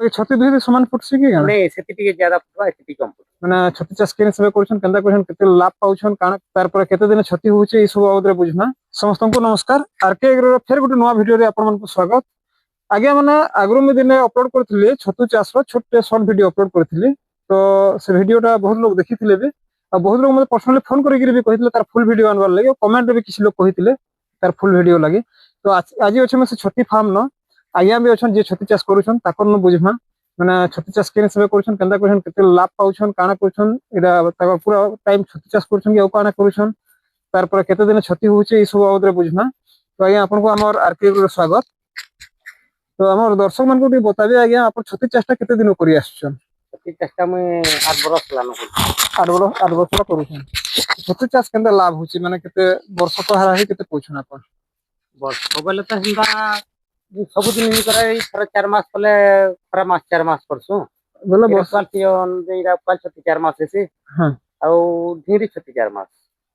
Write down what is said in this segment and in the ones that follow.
ଛତି ଦୁହି ସମାନ ଫୁଟସି କି କାଣା नहीं सेति टिके ज्यादा फुटवा सेति कम फुटवा ମାନେ ଛତି ଚାଷ କେନ୍ ହିସାବରେ କରୁଛନ୍ କେନ୍ତା କରୁଛନ୍ କେତେ ଲାଭ ପାଉଛନ୍ କାଣା ତାରପରେ କେତେ ଦିନ ଛତି ହଉଛି ଏଇ ସବୁ ବାବଦରେ ବୁଝମା ସମସ୍ତଙ୍କୁ ନମସ୍କାର ଆରକେ ଏଗ୍ରୋର ଫେର ଗୋଟେ ନୂଆ ଭିଡିଓରେ ଆପଣମାନଙ୍କୁ ସ୍ୱାଗତ ଆଜ୍ଞା ମାନେ ଆଗରୁ ମୁଁ ଦିନେ ଅପଲୋଡ କରିଥିଲି ଛତୁ ଚାଷର ଛୋଟ ସର୍ଟ ଭିଡିଓ ଅପଲୋଡ କରିଥିଲି ତ ସେ ଭିଡିଓଟା ବହୁତ ଲୋକ ଦେଖିଥିଲେ ବି ଆଉ ବହୁତ ଲୋକ ମୋତେ ପର୍ସନାଲି ଫୋନ କରିକି ବି କହିଥିଲେ ତାର ଫୁଲ ଭିଡିଓ ଆଣିବାର ଲାଗି କମେଣ୍ଟରେ ବି କିଛି ଲୋକ କହିଥିଲେ ତାର ଫୁଲ ଭିଡିଓ ଲାଗି ତ ଆଜି ଅଛି ମୁଁ ସେ ଛତି ଫାର୍ମ ନ ଆଜ୍ଞା ବି ଅଛନ୍ ଯିଏ ଛତି ଚାଷ କରୁଛନ୍ ତାଙ୍କର ବୁଝମା ମାନେ ଛତି ଚାଷ କେନ୍ ହିସାବରେ କରୁଛନ୍ କେନ୍ତା କରୁଛନ୍ କେତେ ଲାଭ ପାଉଛନ୍ କାଣା କରୁଛନ୍ ଏଇଟା ତାଙ୍କର ପୁରା ଟାଇମ ଛତି ଚାଷ କରୁଛନ୍ କି ଆଉ କାଣା କରୁଛନ୍ ତାରପରେ କେତେ ଦିନ ଛତି ହଉଛି ଏଇ ସବୁ ବାବଦରେ ବୁଝମା ତ ଆଜ୍ଞା ଆପଣଙ୍କୁ ଆମର ଆରକେଏଗ୍ରୋର ସ୍ୱାଗତ ତ ଆମର ଦର୍ଶକ ମାନଙ୍କୁ ଟିକେ ବତାବେ ଆଜ୍ଞା ଆପଣ ଛତି ଚାଷଟା କେତେ ଦିନ କରି ଆସୁଛନ୍ छति चेष्टा मुई 8 बरस लानो ଆଠ ବର୍ଷ କରୁଛନ୍ ଛତି ଚାଷ କେନ୍ତା ଲାଭ ହଉଛି ମାନେ କେତେ ବର୍ଷ ତ ହାରା ହେଇ କେତେ ପାଉଛନ୍ ଆପଣ बस बोले तो हिंदा सब दिन नहीं करे थोड़ा 4 मास पहले खरा मास 4 मास करसु ବୋଲେ इरा ବର୍ଷ पाल पियोन इरा पाल छति 4 मास हेसी ହଁ ଆଉ ଢିରି ଛତି 4 ମାସ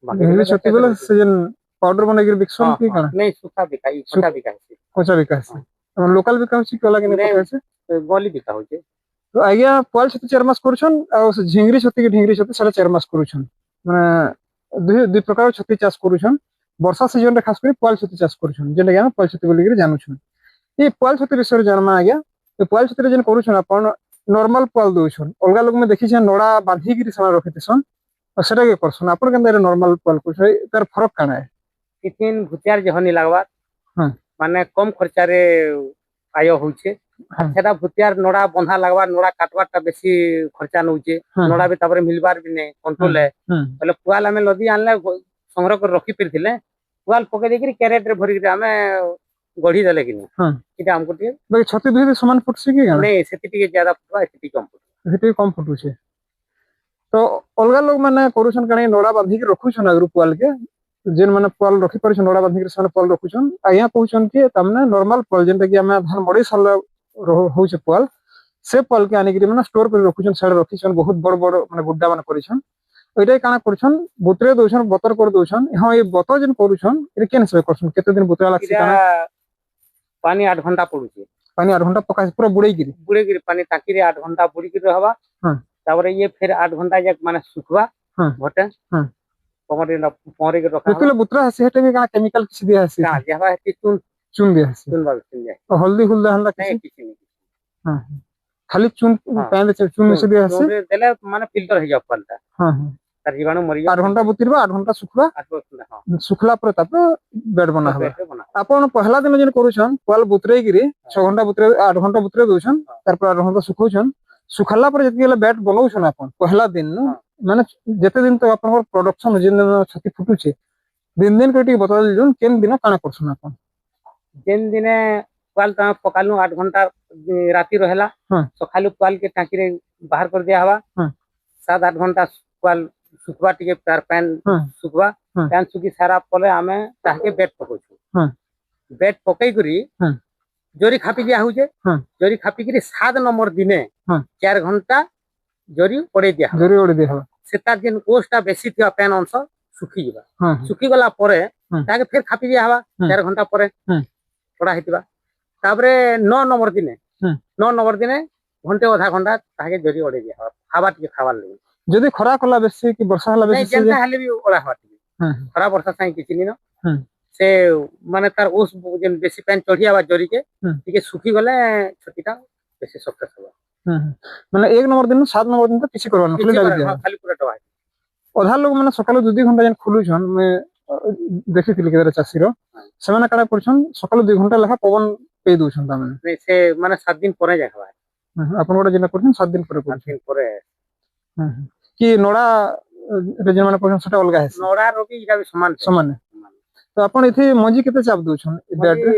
ବାକି ଢେଙ୍କି ବେଲେ ଛତି ବେଚେ ବୋଲେ ଦେଉଛି ସେ ଯେନ୍ ପାଉଡର ବନେଇକିରି ବିକସନ୍ ହଁ କି ହଁ କାଣା ନାଇଁ ସୁଖା ବିକା ଇ କଞ୍ଚା ବିକା ହେସି କଞ୍ଚା ବିକା ହେସି ହଁ ଲୋକାଲ ବିକା ହଉଛି କି ଅଲଗା କେନେ ପକା ହେସି ନାଇଁ ଗଲି ବିକା ହଉଛି ତ ଆଜ୍ଞା ପଏଲ ଛତି 4 ମାସ କରୁଛନ୍ ଆଉ ସେ ଝିଙ୍ଗିରି ଛତି କି ଢିଙ୍ଗିରି ଛତି ସେଟା 4 ମାସ କରୁଛନ୍ ମାନେ ଦୁଇ ପ୍ରକାର ଛତି ଚାଷ କରୁଛନ୍ ବର୍ଷା ସିଜନରେ ଖାସ କରି ପଏଲ ଛତି ଚାଷ କରୁଛନ୍ ଯେନ୍ଟା କି ଆମେ ପଏଲ ଛତି ବୋଲିକିରି ଜାନୁଛନ୍ এই পয়েল ଛତି ବିଷୟରେ ଜାନମା ଆଜ୍ଞା ଏ ପଏଲ ଛତିରେ ଯେନ୍ କରୁଛନ୍ ଆପଣ ନର୍ମାଲ ପଏଲ ଦଉଛନ୍ ଅଲଗା ଲୋକ ମୁଁ ଦେଖିଛେନ୍ ନଡା ବାନ୍ଧିକିରି ସେମାନେ ରଖିଥିସନ୍ ଆଉ ସେଟା କି କରସନ୍ ଆପଣ କେନ୍ତା ନର୍ମାଲ ପଏଲ କରୁଛନ୍ ତାର ଫରକ କାଣା ଟିଫିନ ଭୁତିଆର ଜହନି ଲାଗବା ହଁ ମାନେ କମ ଖର୍ଚ୍ଚାରେ ଆୟ ହଉଛେ আর সেটা ভুতিয়ার নড়া বন্ধা লাগবা নড়া কাটবারটা বেশি খরচা নউছে নড়া বি তারপরে মিলবার বি নেই কন্ট্রোলে বলে পুয়াল আমি লদি আনলে সংগ্রহ করে রখি পেরিଥିଲେ পুয়াল পকাই ଦେଇକିରି ক্যারেট রে ভরিକିରି ଆମେ গড়ি দেলে কিনি এটা আমକୁ ଟିକେ ଛତି ଦୁହି ସମାନ ଫୁଟସି କି କାଣା ନାଇଁ ସେତି ଟିକେ ज्यादा ଫୁଟବା ସେତି କମ ଫୁଟବା ସେଠି କମ ଫୁଟୁଛେ ତ ଅଲଗା ଲୋକ ମାନେ କରୁଛନ୍ କାଣା ନଡା ବାନ୍ଧିକି ରଖୁଛନ୍ ଆଗରୁ ପୁଆଲ କେ ଯେନ୍ ମାନେ ପୁଆଲ ରଖିପାରୁଛନ୍ ନଡା ବାନ୍ଧିକି ସେମାନେ ପୁଆଲ ରଖୁଛନ୍ ଆଜ୍ଞା କହୁଛନ୍ କି ତାମାନେ ନର୍ମାଲ ପୁଆଲ ଯେନ୍ଟା କି ଆମେ ଧାନ ମଡେଇ ସାରିଲା ହଉଛି ପୁଆଲ ସେ ପୁଆଲ କେ ଆଣିକିରି ମାନେ ଷ୍ଟୋର କରି ରଖୁଛନ୍ ସାଡେ ରଖିଛନ୍ ବହୁତ ବଡ ବଡ ମାନେ ଗୁଡା ମାନେ କରିଛନ୍ ଏଇଟା କାଣା କରୁଛନ୍ ବୁତରେ ଦଉଛନ୍ ବତର କରି ଦଉଛନ୍ ହଁ ଏଇ ବତର ଯେନ୍ କରୁଛନ୍ এটা କେନ୍ ହିସାବରେ କରୁଛନ୍ କେତେ ଦିନ ବୁତରା ଲାଗସି ଏଟା କାଣା ପାନି 8 ଘଣ୍ଟା ପଡୁଛି ପାନି 8 ଘଣ୍ଟା ପକା ପୁରା ବୁଡେଇକିରି ପାନି ଟାଙ୍କିରେ 8 ଘଣ୍ଟା ବୁଡିକିରି रहବା ତାପରେ ଇଏ ଫେର 8 ଘଣ୍ଟା ଯାକ ମାନେ ଶୁଖବା ଘଟେ ପହଁରି ରଖା ଯେତେବେଳେ ବୁତରା ହେସି ହେଟା ବି କାଣା କେମିକାଲ କିଛି ଦିଆ ହେସି କାଁ ଯାହା ହେତି ଚୁନ ଦିଆ ହେସି ଚୁନ ହଳଦୀ ହୁଲଦା ହନ୍ତା ନାଇଁ କିଛି କିଛି नहीं ଖାଲି ଚୁନ ପାଣି ଚୁନ ମିଶି ଦିଆ ହେସି ଦେଲେ ମାନେ ଫିଲ୍ଟର ହେଇଯାଉ ପାଲଟା ହଁ ତାର ଜୀବାଣୁ ମରିଯାଉ 8 ଘଣ୍ଟା ବୁତିରବା 8 ଘଣ୍ଟା ଶୁଖବା ଶୁଖଲା ପରେ ତାପରେ ବେଡ ବନା ହବା ଆପଣ ପହଲା ଦିନ ଯେନ୍ କରୁଛନ୍ ପୁଆଲ ବୁତରେଇକିରି 6 ଘଣ୍ଟା ବୁତରେ 8 ଘଣ୍ଟା ବୁତରେ ଦଉଛନ୍ ତାରପରେ 8 ଘଣ୍ଟା ଶୁଖଉଛନ୍ ଶୁଖାଲା ପରେ ଯେତିକି ହେଲେ ବ୍ୟାଟ ବନଉଛନ୍ ଆପଣ ପହଲା ଦିନ ମାନେ ଯେତେ ଦିନ ତକ ଆପଣଙ୍କର ପ୍ରଡକ୍ସନ ଯେନ୍ ଦିନ ଛତି ଫୁଟୁଛେ ଦିନ ଦିନ କରି ଟିକେ ବତା ଦିଅନ୍ କେନ୍ ଦିନ କାଣା କରୁଛନ୍ ଆପଣ ଯେନ୍ ଦିନେ ପୁଆଲ ତମେ ପକାଲୁ 8 ଘଣ୍ଟା ରାତି ରହେଲା ସକାଳୁ ପୁଆଲ କେ ଟାଙ୍କିରେ ବାହାର କରି ଦିଆ ହବା 7-8 ଘଣ୍ଟା ପୁଆଲ ଶୁଖବା ଟିକେ ତାର ପ୍ୟାନ୍ ଶୁଖବା ପ୍ୟାନ୍ ଶୁଖି ସାରା ପରେ ଆମେ ତାହାକେ ବେଡ ପକଉଛୁ ବେଡ ପକେଇ କରି ଜରି ଖାପି ଦିଆ ହଉଛେ ଜରି ଖାପିକିରି 7 ନମ୍ବର ଦିନେ 4 ଘଣ୍ଟା ଜରି ପଡେଇ ଦିଆ ହବ ସେଟା ଯେନ୍ ଓସଟା ବେଶୀ ଥିବା ପ୍ୟାନ୍ ଅଂଶ ଶୁଖିଯିବା ଶୁଖିଗଲା ପରେ ତାହାକେ ଫେର ଖାପି ଦିଆ ହବା 4 ଘଣ୍ଟା ପରେ ପଡା ହେଇଥିବା ତାପରେ 9 ନମ୍ବର ଦିନେ 9 ନମ୍ବର ଦିନେ ଘଣ୍ଟେ ଅଧା ଘଣ୍ଟା ତାହାକେ ଜରି ଅଡେଇ ଦିଆ ହବା ଖାଇବା ଟିକେ ଖାବାର ଲାଗି ଯଦି ଖରା କଲା ବେଶୀ କି ବର୍ଷା ହେଲା ବେଶୀ ଯେନ୍ତା ହେଲେ ବି ଓଳା ହବା ଟିକେ ଖରା ବର୍ଷା ସାଙ୍ଗେ କିଛି ନିନ ସେ ମାନେ ତାର ଓସ୍ ଯେନ୍ ବେଶୀ ପାଣି ଚଢିଆବା ଜରିକେ ଟିକେ ଶୁଖି ଗଲେ ଛତିଟା ବେଶୀ ସକ୍ସେସ ହବ ମାନେ 1 ନମ୍ବର ଦିନ 7 ନମ୍ବର ଦିନ କିଛି କରବାନି ଖାଲି ପୁରା ଡବା ଅଧା ଲୋକ ମାନେ ସକାଳୁ 2 ଘଣ୍ଟା ଯେନ୍ ଖୋଲୁଛନ୍ ମୁଁ ଦେଖିଥିଲି କେତେଟା ଚାଷୀର ସେମାନେ କାଣା କରୁଛନ୍ ସକାଳୁ 2 ଘଣ୍ଟା ଲେଖା ପବନ ପେଇ ଦଉଛନ୍ ତାମାନେ ସେ ମାନେ 7 ଦିନ ପରେ ଯାଇ ହବା ଆପଣ ଗୋଟେ ଯେନ୍ କରୁଛନ୍ 7 ଦିନ ପରେ କି ନଡା ଯେମାନେ କରୁଛନ୍ ସେଟା ଅଲଗା ହେସି ନଡା ରବି ଏଟା ବି ସମାନ ସମାନ ତ ଆପଣ ଏଠି ମଞ୍ଜି କେତେ ଚାପ ଦଉଛନ୍ ବେଡରେ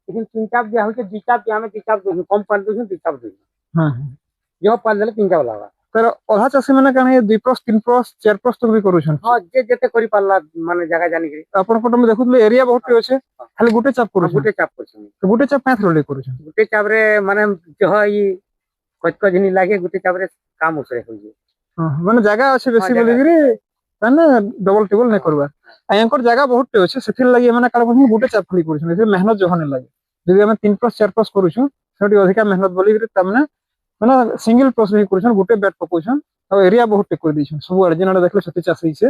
3 ଚାପ ଦିଆ ହଉଛି 2 ଚାପ ଆମେ 2 ଚାପ ଦଉଛୁ କମ ପାଣି ଦଉଛୁ 2 ଚାପ ଦଉଛୁ जो पाल देले 3 चाप लागबा तर अधा चासी माने काने 2 प्लस 3 प्लस 4 प्लस तक भी करूछन हां जे जेते करि पाला माने जगह जानि के अपन फोटो में देखुतले एरिया बहुत होछे खाली गुटे चाप करूछन गुटे चाप करछन तो गुटे चाप पाथ रोले करूछन गुटे चाप रे माने जह ई कचकजनी लागे गुटे चाप रे काम उसरे होई हां माने जगह अछि बेसी बोली गिरी माने डबल टेबल नै करबा आयंकर जगह बहुत होछे सेथिर लागि माने काल गुटे चाप खाली करूछन ए मेहनत जहने लागि यदि हम 3 प्लस 4 प्लस करूछु सेठी अधिका मेहनत बोली गिरी तमने ମାନେ ସିଙ୍ଗଲ ପ୍ରସେସ ହିଁ କରୁଛନ୍ ଗୋଟେ ବେଡ୍ ପକଉଛନ୍ ଆଉ ଏରିଆ ବହୁତ ଟେ କରି ଦେଇଛନ୍ ସବୁ ଆଡେ ଯେନ୍ ଦେଖିଲେ ଛତି ଚାଷ ହେଇଛେ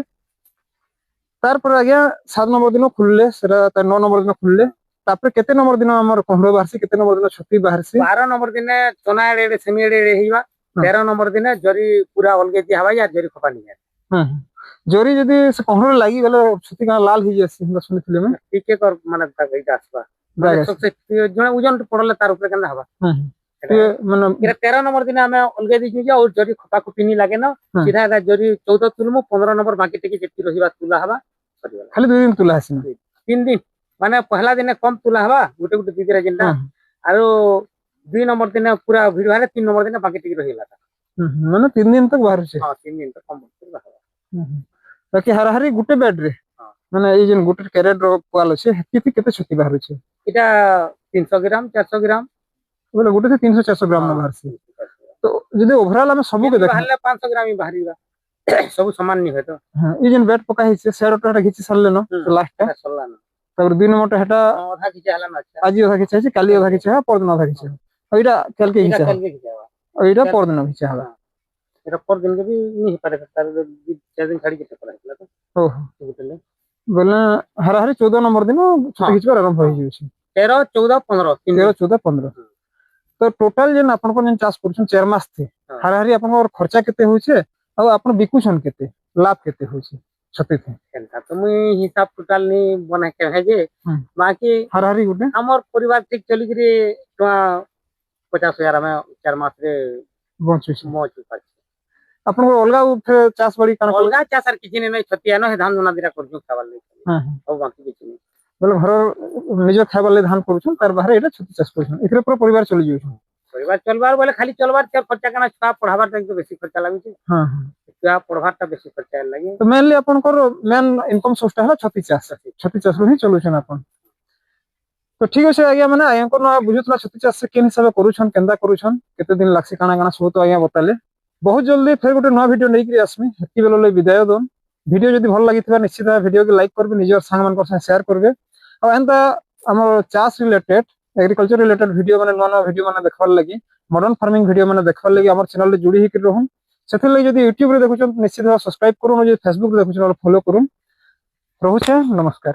ତାରପରେ ଆଜ୍ଞା 7 ନମ୍ବର ଦିନ ଖୁଲିଲେ ସେଟା 9 ନମ୍ବର ଦିନ ଖୁଲିଲେ ତାପରେ କେତେ ନମ୍ବର ଦିନ ଆମର କହଁଡ ବାହାରସି କେତେ ନମ୍ବର ଦିନ ଛତି ବାହାରସି 12 ନମ୍ବର ଦିନେ ଚନା ଏଡେ ସେମି ଏଡେ ହେଇବା 13 ନମ୍ବର ଦିନେ ଜରି ପୁରା ଅଲଗେ ଦିଆ ହବା या ଜରି ଖପା नहीं ହଁ ଜରି ଯଦି ସେ କହଁଡ ଲାଗି ଗଲେ ଛତି କାଣା ଲାଲ ହେଇଯାସି ମୁଁ ଶୁଣିଥିଲି ମୁଁ ଟିକେ କର ମାନେ ଏଇଟା ଆସବା ଜଣେ ଓଜନ ପଡଲେ ତାର ଉପରେ କେନ୍ତା ହବା ମାନେ 13 ନମ୍ବର ଦିନ ଆମେ ଅଲଗା ଦେଇଛୁ ଯେ ଆଉ ଜରି ଖପା ଖୁପି ନି ଲାଗେ ନା ସିଧା ଏଟା ଜରି 14 ତୁଲମୁ 15 ନମ୍ବର ବାକି ଟିକେ ଯେତିକି ରହିବା ତୁଲା ହବା ଖାଲି 2 ଦିନ ତୁଲା ଆସି 3 ଦିନ ମାନେ ପहला ଦିନେ କମ ତୁଲା ହବା ଗୋଟେ ଗୋଟେ ଦିଦିରେ ଯେନ୍ଟା ଆरो 2 ନମ୍ବର ଦିନେ ପୁରା ଭିଡ ହେଲେ 3 ନମ୍ବର ଦିନେ ବାକି ଟିକେ ରହିଲା ମାନେ 3 ଦିନ ତक ବାହାରୁଛେ ହଁ 3 ଦିନ ତक କମ ବାକି ହାରାହାରି ଗୋଟେ ବେଡ୍ ରେ ମାନେ ଏଇ ଯେନ୍ ଗୋଟେ କ୍ୟାରେଟ ର ପାଲ ଅଛି କେତେ ଛତି ବାହାରୁଛି এটা 300 গ্রাম 400 গ্রাম ବୋଲେ ଗୋଟେ 300 400 ଗ୍ରାମ ବାହାରସି ତ ଯଦି ଓଭରାଲ ଆମେ ସବୁ କେ ଦେଖା ବାହାରିଲେ 500 ଗ୍ରାମ ବାହାରିବା ସବୁ ସମାନ ନି ହୁଏ ତ এই যেন বেড পকা হইছে সেরটা ঘিচি সারলে ন লাস্টটা সরলানো তারপর 2 নম্বরটা হেটা ଅଧା କିଛି ହେଲା ନା আজি অধা ঘিচা আছে কালি অধা ঘিচা পরদিন অধা ঘিচা এইটা কালকে এটা ঘিচা কালকে କିଛି ହବା এইটা পরদিন ঘিচা হবা এটা পর দিন ବି ନି ହେଇପାରେ ତାର 4 ଦିନ ଛାଡି କେତେ କରା ହେଇଥିଲା ତ ଓହୋ ବୁଝିଲେ ବୋଲେ ହାରାହାରି 14 নম্বর দিନ ଛୋଟ ଘିଚବାର ଆରମ୍ଭ ହେଇ ଯାଉଛି 13 14 15 13 14 15 ତ ଟୋଟାଲ ଯେନ୍ ଆପଣଙ୍କ ଯେନ୍ ଚାଷ କରୁଛନ୍ 4 ମାସ थे ହାରାହାରି ଆପଣଙ୍କର ଖର୍ଚ୍ଚା କେତେ होছে ଆଉ ଆପଣ ବିକୁଛନ୍ କେତେ ଲାଭ କେତେ होছে ଛତି थे କେନ୍ତା ତ ମୁଇ ହିସାବ ଟୋଟାଲ ନି ବନା के है जे बाकी ହାରାହାରି ଗୋଟେ हमर परिवार ठीक चली गरी टका 50,000 ଆମେ 4 ମାସ ରେ ବଞ୍ଚୁଛି ମौज ପାଛି ଆପଣଙ୍କର ଅଲଗା ଚାଷ ବାଡି କାଣା ଅଲଗା ଚାଷ ଆର କିଛି ନାହିଁ ଛତିଆ ନ ଧାନ ଧୁନା ଦିଟା କରୁଛୁ ଖାବାର ଲାଗି ଆଉ ବାକି କିଛି ନାହିଁ ବୋଲେ ଘର ନିଜ ଖାଇବାର ଲାଗି ଧାନ କରୁଛନ୍ ତାର ବାହାରେ ଏଇଟା ଛତି ଚାଷ କରୁଛନ୍ ଏଥିରେ ପୁରା ପରିବାର ଚଲି ଯାଉଛନ୍ ପରିବାର ଚଲବାର ବୋଲେ ଖାଲି ଚଲବାର ଖର୍ଚ୍ଚା କାଣା ଛୁଆ ପଢାବାର ଲାଗି ବେଶୀ ଖର୍ଚ୍ଚା ଲାଗୁଛି ହଁ ଛୁଆ ପଢବାରଟା ବେଶୀ ଖର୍ଚ୍ଚା ଲାଗି ତ ମେନଲି ଆପଣଙ୍କର ମେନ୍ ଇନକମ ସୋର୍ସଟା ହେଲା ଛତି ଚାଷ ହିଁ ଚଲୁଛନ୍ ଆପଣ ତ ଠିକ ଅଛି ଆଜ୍ଞା ମାନେ ଆଜ୍ଞାଙ୍କର ବୁଝୁଥିଲା ଛତି ଚାଷ କେନ୍ ହିସାବରେ କରୁଛନ୍ କେନ୍ତା କରୁଛନ୍ କେତେ ଦିନ ଲାଗସି କାଣା କାଣା ସବୁ ତ ଆଜ୍ଞା ବତାଲେ ବହୁତ ଜଲ୍ଦି ଫେର ଗୋଟେ ନୂଆ ଭିଡିଓ ନେଇକିରି আসমি ହେତି ବେଲେ ବିଦାୟ ଦନ୍ ভিডিও যদি ভাল লাগিଥିବା নিশ্চিত ভিডিও কে লাইক করবে নিজের সাংমানক সাথে শেয়ার করবে আর এন্তা আমার চাষ রিলেটেড এগ্রিকলচর রিলেটেড ভিডিও মানে নয়া নয়া ভিডিও মানে দেখবার লাগি মডর্ন ফার্মিং ভিডিও মানে দেখবার লাগি আমার চ্যানেল রে জুড়ি ହେଇକି রহুন ସେଥିর লাগি যদি ইউটিউব রে দেখুছন নিশ্চিত ভাবে সবস্ক্রাইব করুন যদি ফেসবুক রে দেখুছন ফলো করুন রহুছে নমস্কার।